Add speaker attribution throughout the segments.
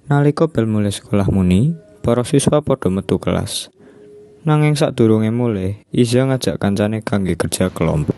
Speaker 1: Nalika bel mulai sekolah muni, para siswa padha metu kelas. Nanging sadurunge mulai, Iza ngajak kancane kangge kerja kelompok.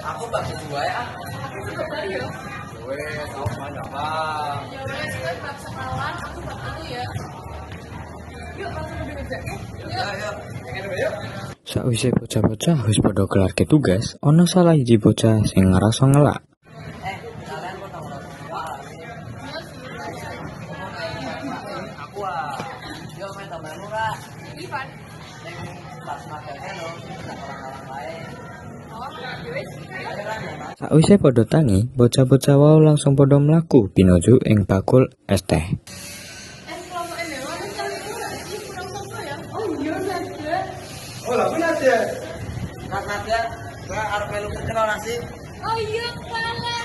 Speaker 2: Aku bagi dua ya.
Speaker 3: Aku juga bari ya.
Speaker 2: Wes, kamu banyak bang.
Speaker 3: Ya wes, gue bab sekawan, aku bab itu ya. Yuk langsung lebih kerja.
Speaker 2: Yuk. Yuk.
Speaker 1: Sakwise bocah-bocah wis padha kelarke tugas, ana salah siji bocah sing ngerasa ngelak.
Speaker 2: Kalian mau tahu apa? Aku Yo main tambah murah.
Speaker 3: Ivan.
Speaker 2: Yang pas makanya lo, kita orang-orang lain.
Speaker 3: Oh, ya wes.
Speaker 2: Ayo lah, ya.
Speaker 1: Sakwise padha tangi, bocah-bocah wau langsung padha mlaku pinuju ing bakul es teh.
Speaker 3: Kelompok emewa kan kali itu lagi kurang sopo ya. Oh iya, Nadia.
Speaker 2: Oh lah, benar ya. Nadia, gue harus melu kenal nasi.
Speaker 3: Oh iya, kalah.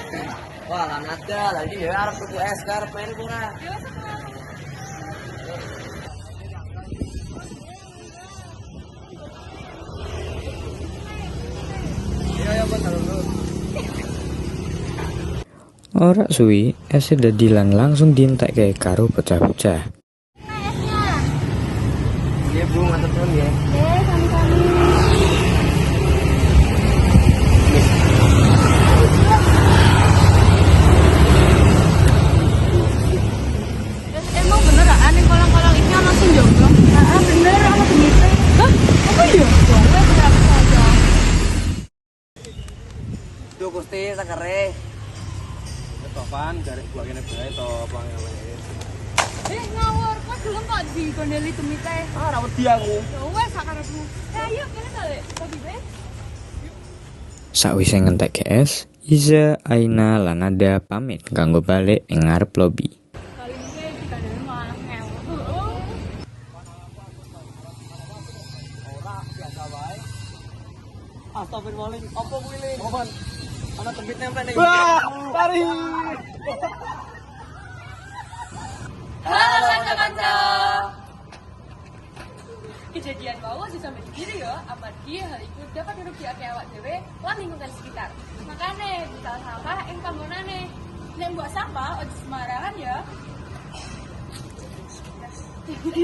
Speaker 2: Wah, lah Nadia, lagi ya harus tuku es karep main murah.
Speaker 3: Ya wes, aku langsung.
Speaker 2: Iya, bentar dulu.
Speaker 1: Ora suwi, es dadi lan langsung dientekke karo bocah-bocah.
Speaker 2: Iya, Bu, ngantar turun ya.
Speaker 3: Kami-kami. Emang bener aneh kolang-kolang ini ana sing jomblo? Bener ana benite. Hah? Apa iya? Jomblo berapa saja?
Speaker 2: Duh, Gusti, sakare. Topan dari gua kene bae to apa namanya.
Speaker 3: Ngawur, kok gelem kok digondeli gemite?
Speaker 2: Ah, ra wedi aku.
Speaker 3: Ya wes sakarepmu. Ayo kene balik. Kopi bae.
Speaker 1: Sakwise ngentekke es, Iza, Aina, lan Nada pamit kanggo balik ing ngarep lobi.
Speaker 3: Kali ini digondeli malah ngewur.
Speaker 2: Ora biasa wae. Astagfirullahaladzim, apa kuwi? Mohon. Ana tembit nempel ning. Wah, lari.
Speaker 3: Halo kanca-kanca. Kejadian bawah sih sampai diri ya, apalagi hal itu dapat merugikan awak dhewe lan lingkungan sekitar. Makanya bisa sampah ing panggonane. Nek mbok sampah ojo sembarangan ya.